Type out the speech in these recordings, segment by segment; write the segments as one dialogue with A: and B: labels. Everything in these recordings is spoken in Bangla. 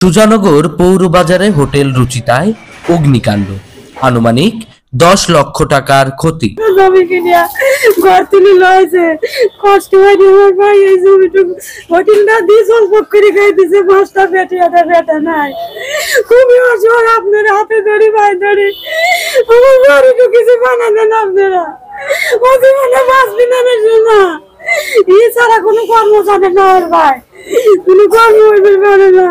A: সুজানগর পৌরবাজারে হোটেল রুচিতায় অগ্নিকাণ্ড, আনুমানিক 10 লক্ষ টাকার ক্ষতি।
B: খুবই অসহায়, আপনারা হাতে ধরে ভাই ধরে আমার বাড়িতে কিছু বানাবেন আপনারা। ছাড়া কোনো কর্ম জানে না ওর ভাই, কোনো কর্ম হইতে পারে না।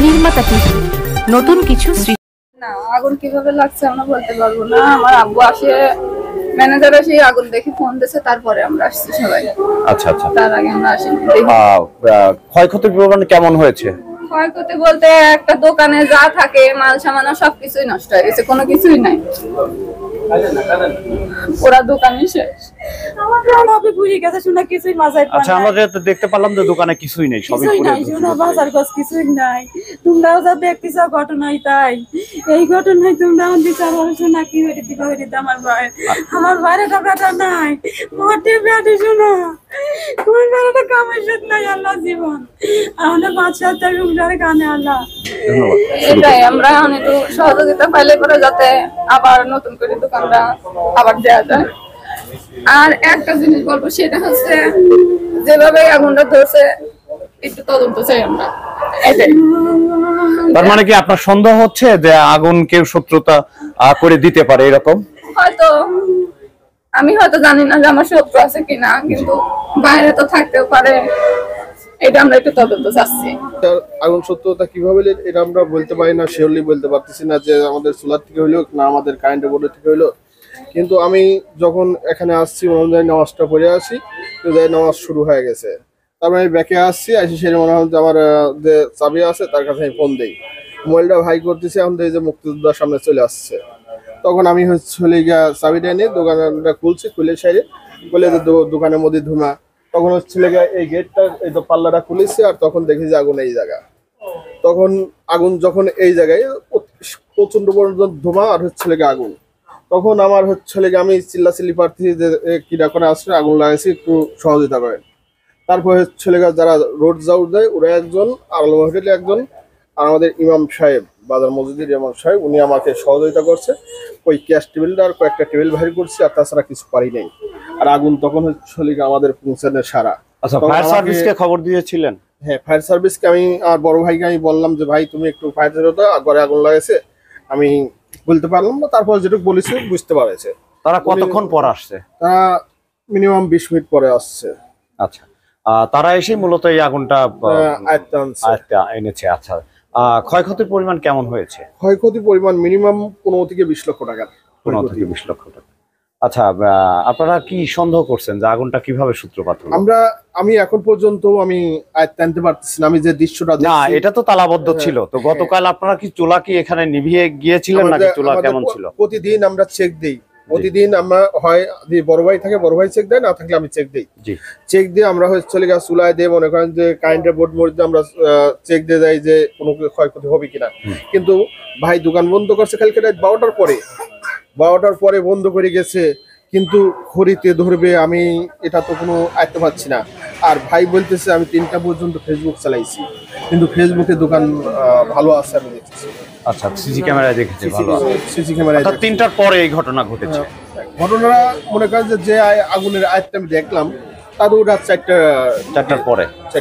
C: নির্মাতা টিভি নতুন কিছু
D: না, আগুন কিভাবে লাগছে আমরা বলতে পারবো না। আমার আব্বু আসে, ম্যানেজার এসে আগুন দেখে ফোন দিয়েছে, তারপরে আমরা আসছি সবাই।
E: আচ্ছা আচ্ছা,
D: তার আগে আমরা আসিনি।
E: ক্ষয়ক্ষতির পরিমাণ কেমন হয়েছে?
D: ক্ষয়ক্ষতি বলতে একটা দোকানে যা থাকে মাল সামান সবকিছুই নষ্ট হয়ে গেছে, কোনো কিছুই নাই। ওরা দোকানই শেষ।
E: আচ্ছা, আমরা দেখতে পেলাম যে দোকানে কিছুই নেই, সবই
B: কিছুই নাই। তোমরাও যা দেখতেছ ঘটনাই তাই। এই ঘটনায় তোমরা বিচার করছো না কি হয়ে দিতে আমার বাইরেটা বেটা নাই, মোটে বেটে শোনো তোমার বাইরেটা কামের সাথে নাই। আল্লাহ জীবন আমাদের 5-7 টাকা কানে আল্লাহ।
D: এটাই আমরা একটু সহযোগিতা পাইলে করে যাতে আবার নতুন করে দোকানটা আবার দেওয়া যায়। আর একটা জিনিস বলবো, সেটা হচ্ছে যেভাবে আগুনটা ধরছে একটু তদন্ত চাই আমরা, এটাই।
E: তার মানে কি আপনার সন্দেহ হচ্ছে যে আগুন কেউ শত্রুতা করে দিতে পারে এরকম?
D: হয়তো আমি হয়তো জানি না যে আমার শত্রু আছে কিনা, কিন্তু বাইরে তো থাকতেও পারে। এটা আমরা একটু তদন্ত চাচ্ছি।
F: আগুন সত্যতা কিভাবে এটা আমরা বলতে পারি না, শিওরলি বলতে পারতেছি না যে আমাদের সোলার থেকে হইলো না আমাদের কারেন্ট বোর্ডের থেকে হইলো। কিন্তু আমি যখন এখানে আসছি অনুযায়ী নামাজটা পড়ে আসি, নামাজ শুরু হয়ে গেছে। তারপরে আমি ব্যাকে আসছি, আসি সেটা মনে হয় যে আমার যে চাবি আছে তার কাছে আমি ফোন দিই, মোবাইলটা ভাই করতেছি, এখন দেখি যে মুক্তিযোদ্ধার সামনে চলে আসছে। তখন আমি চলে গিয়ে চাবিটা নিয়ে দোকানটা খুলছি, খুলে সাইডে বলে যে দোকানের মধ্যে ধুমা। তখন ছেলে এই গেটটা এই তো পাল্লাটা খুলেছে, আর তখন দেখি যে আগুন এই জায়গা। তখন আগুন যখন এই জায়গায় প্রচন্ড পর্যন্ত ধোঁয়া আর ছেলে আগুন, তখন আমার আমি চিল্লাচিল্লি প্রার্থী যে কিরা করে আসলে আগুন লাগাইছি, একটু সহযোগিতা করেন। তারপর ছেলে যারা রোড জাউট দেয় ওরা একজন, আর আলম হোটেলে একজন, আর আমাদের ইমাম সাহেব, বাজার মসজিদের ইমাম সাহেব, উনি আমাকে সহযোগিতা করছে। ওই ক্যাশ টেবিলটা আর কয়েকটা টেবিল ভারী করছি, আর তাছাড়া কিছু পারি নাই। আর আগুন তখন আমাদের পৌঁছানোর সারা।
E: আচ্ছা, ফায়ার সার্ভিসকে খবর দিয়েছিলেন?
F: হ্যাঁ, ফায়ার সার্ভিসকে আমি আর বড় ভাইকে আমি বললাম যে ভাই তুমি একটু ফায়ার সার্ভিস ঘরে আগুন লাগাইছে, আমি বলতে পারলাম না। তারপর যেটুকু বলেছি বুঝতে পারছে।
E: তারা কতক্ষণ পর আসছে?
F: তারা মিনিমাম 20 মিনিট পরে আসছে।
E: আচ্ছা, তারা এসে মূলত এই আগুনটা এনেছে। আচ্ছা, ক্ষয়ক্ষতির পরিমাণ কেমন হয়েছে?
F: ক্ষয়ক্ষতির পরিমাণ মিনিমাম 15 থেকে 20 লক্ষ টাকা।
E: 15 থেকে 20 লক্ষ টাকা। আচ্ছা, আপনারা কি সন্দেহ করছেন যে আগুনটা কিভাবে সূত্রপাত হলো?
F: আমি এখন পর্যন্ত আমি আনতে পারতেছি না। আমি যে দৃশ্যটা
E: না, এটা তো তালাবদ্ধ ছিল। তো গতকাল আপনারা কি চুলা কি এখানে নিভিয়ে গিয়েছিলেন নাকি চুলা কেমন ছিল?
F: প্রতিদিন আমরা চেক দেই, প্রতিদিন আমরা হয় বড় ভাই থাকে বড় ভাই চেক দেয়, না থাকলে আমি চেক দিই। চেক দিয়ে আমরা চলে গেছে চুলায় দিয়ে মনে করেন যে কারেন্টের বোর্ড মধ্যে আমরা চেক দিয়ে যাই যে কোনো ক্ষয়ক্ষতি হবে কিনা। কিন্তু ভাই দোকান বন্ধ করছে কালকে রাত 12টার পরে বন্ধ করে গেছে, কিন্তু খড়িতে ধরবে আমি এটা তো কোনো আয়ত্ত পাচ্ছি না। আর ভাই বলতেছে আমি 3টা পর্যন্ত ফেসবুক চালাইছি, কিন্তু ফেসবুকে দোকান ভালো আছে আমি দেখতেছি।
E: আচ্ছা, সিসি ক্যামেরায় দেখেছি, ভালো আছে
F: সিসি ক্যামেরায়।
E: 3টার পরে এই ঘটনা ঘটেছে।
F: ঘটনা মনে করেন যে আগুনের আয়ত্ত আমি দেখলাম তার ওটা 4টার পরে 4টা